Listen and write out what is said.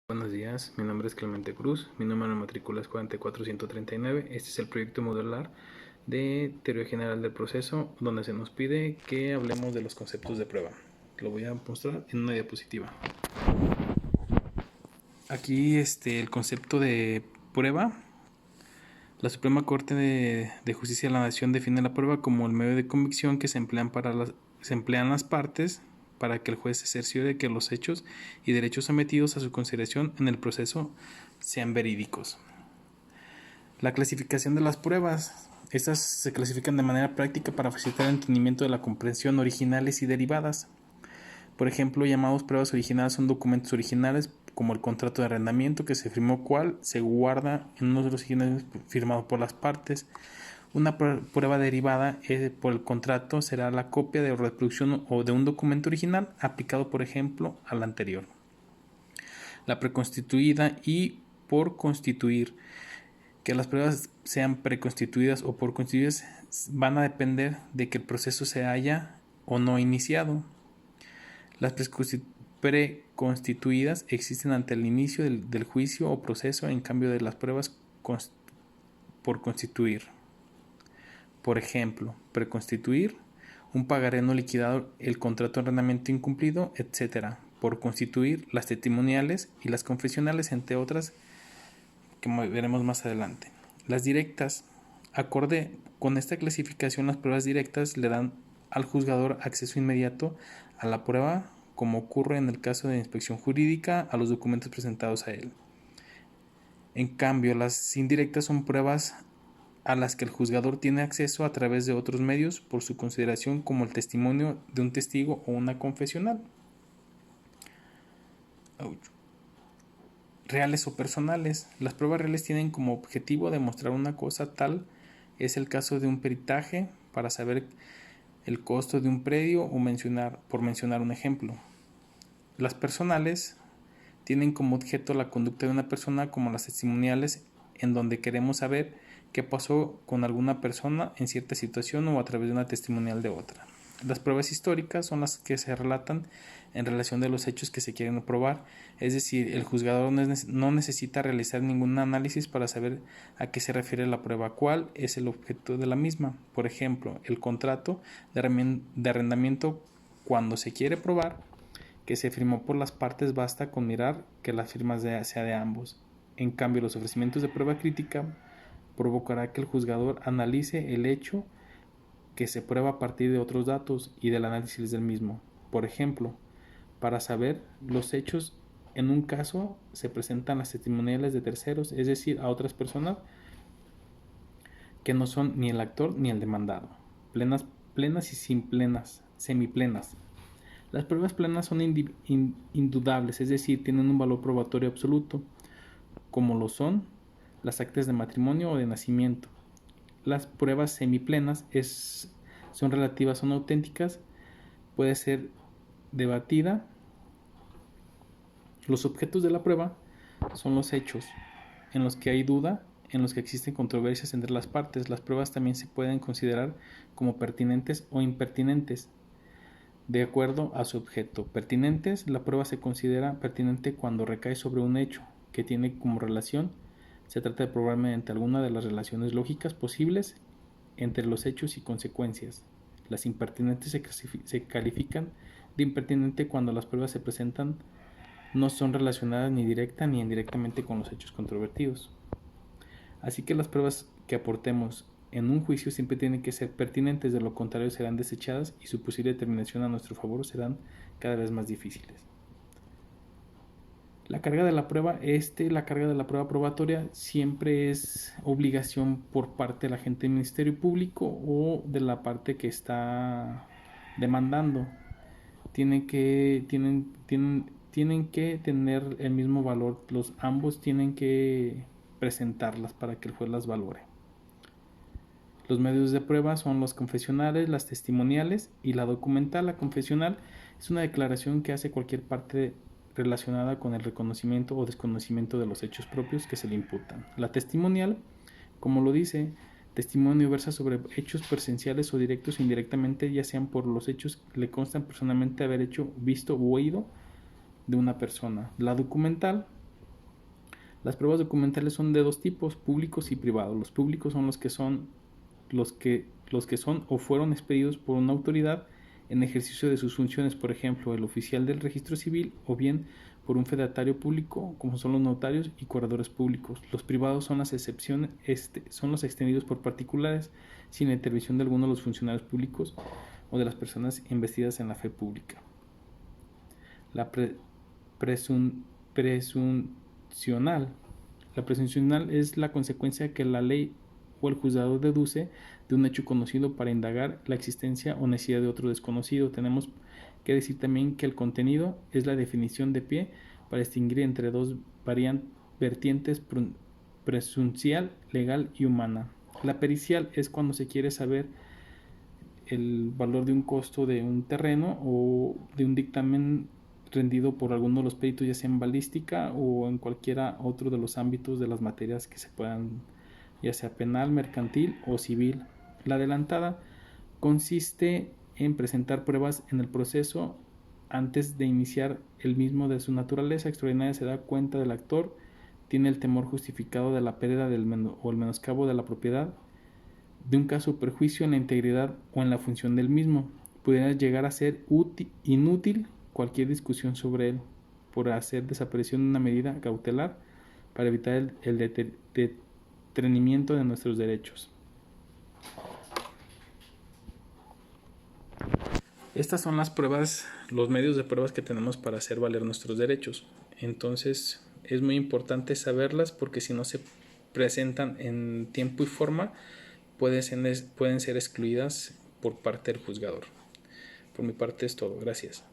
Buenos días, mi nombre es Clemente Cruz, mi número de matrícula es 44139. Este es el proyecto modular de teoría general del proceso, donde se nos pide que hablemos de los conceptos de prueba. Lo voy a mostrar en una diapositiva. Aquí el concepto de prueba. La Suprema Corte de Justicia de la Nación define la prueba como el medio de convicción que se emplean las partes para que el juez se cerciore de que los hechos y derechos sometidos a su consideración en el proceso sean verídicos. La clasificación de las pruebas. Estas se clasifican de manera práctica para facilitar el entendimiento de la comprensión originales y derivadas. Por ejemplo, llamados pruebas originales son documentos originales como el contrato de arrendamiento que se firmó cual se guarda en uno de los originales firmados por las partes. Una prueba derivada por el contrato será la copia de reproducción o de un documento original aplicado, por ejemplo, al anterior. La preconstituida y por constituir. Que las pruebas sean preconstituidas o por constituidas van a depender de que el proceso se haya o no iniciado. Las preconstituidas existen ante el inicio del juicio o proceso, en cambio de las pruebas por constituir. Por ejemplo, preconstituir, un pagaré no liquidado, el contrato de arrendamiento incumplido, etc. Por constituir, las testimoniales y las confesionales, entre otras que veremos más adelante. Las directas. Acorde con esta clasificación, las pruebas directas le dan al juzgador acceso inmediato a la prueba, como ocurre en el caso de inspección jurídica, a los documentos presentados a él. En cambio, las indirectas son pruebas a las que el juzgador tiene acceso a través de otros medios por su consideración, como el testimonio de un testigo o una confesional. Reales o personales. Las pruebas reales tienen como objetivo demostrar una cosa tal. Es el caso de un peritaje para saber el costo de un predio o por mencionar un ejemplo. Las personales tienen como objeto la conducta de una persona, como las testimoniales, en donde queremos saber qué pasó con alguna persona en cierta situación o a través de una testimonial de otra. Las pruebas históricas son las que se relatan en relación de los hechos que se quieren probar, es decir, el juzgador no necesita realizar ningún análisis para saber a qué se refiere la prueba, cuál es el objeto de la misma. Por ejemplo, el contrato de arrendamiento, cuando se quiere probar que se firmó por las partes, basta con mirar que la firma sea de ambos. En cambio, los ofrecimientos de prueba crítica provocará que el juzgador analice el hecho que se prueba a partir de otros datos y del análisis del mismo. Por ejemplo, para saber los hechos, en un caso se presentan las testimoniales de terceros, es decir, a otras personas que no son ni el actor ni el demandado, plenas y semiplenas. Las pruebas plenas son indudables, es decir, tienen un valor probatorio absoluto, como lo son las actas de matrimonio o de nacimiento. Las pruebas semiplenas son relativas, son auténticas, puede ser debatida. Los objetos de la prueba son los hechos en los que hay duda, en los que existen controversias entre las partes. Las pruebas también se pueden considerar como pertinentes o impertinentes, de acuerdo a su objeto. Pertinentes: la prueba se considera pertinente cuando recae sobre un hecho que tiene como relación. Se trata de probar mediante alguna de las relaciones lógicas posibles entre los hechos y consecuencias. Las impertinentes se califican de impertinente cuando las pruebas se presentan no son relacionadas ni directa ni indirectamente con los hechos controvertidos. Así que las pruebas que aportemos en un juicio siempre tienen que ser pertinentes, de lo contrario serán desechadas y su posible determinación a nuestro favor serán cada vez más difíciles. La carga de la prueba, la carga de la prueba probatoria siempre es obligación por parte del agente del Ministerio Público o de la parte que está demandando. Tienen que tener el mismo valor, ambos tienen que presentarlas para que el juez las valore. Los medios de prueba son los confesionales, las testimoniales y la documental. La confesional es una declaración que hace cualquier parte relacionada con el reconocimiento o desconocimiento de los hechos propios que se le imputan. La testimonial, como lo dice, testimonio versa sobre hechos presenciales o directos o indirectamente, ya sean por los hechos que le constan personalmente haber hecho, visto u oído de una persona. La documental Las pruebas documentales son de dos tipos, públicos y privados. Los públicos son los que son o fueron expedidos por una autoridad en ejercicio de sus funciones, por ejemplo, el oficial del registro civil, o bien por un fedatario público, como son los notarios y corredores públicos. Los privados son las excepciones, son los extendidos por particulares, sin la intervención de alguno de los funcionarios públicos o de las personas investidas en la fe pública. La presuncional. La presuncional es la consecuencia que la ley o el juzgado deduce de un hecho conocido para indagar la existencia o necesidad de otro desconocido. Tenemos que decir también que el contenido es la definición de pie para distinguir entre dos vertientes: presuncial, legal y humana. La pericial es cuando se quiere saber el valor de un costo de un terreno o de un dictamen rendido por alguno de los peritos, ya sea en balística o en cualquiera otro de los ámbitos de las materias que se puedan, ya sea penal, mercantil o civil. La adelantada consiste en presentar pruebas en el proceso antes de iniciar el mismo. De su naturaleza extraordinaria se da cuenta del actor, tiene el temor justificado de la pérdida o el menoscabo de la propiedad, de un caso perjuicio en la integridad o en la función del mismo. Pudiera llegar a ser inútil cualquier discusión sobre él, por hacer desaparición de una medida cautelar para evitar el detenimiento de nuestros derechos. Estas son las pruebas, los medios de pruebas que tenemos para hacer valer nuestros derechos. Entonces es muy importante saberlas, porque si no se presentan en tiempo y forma, pueden ser excluidas por parte del juzgador. Por mi parte es todo. Gracias.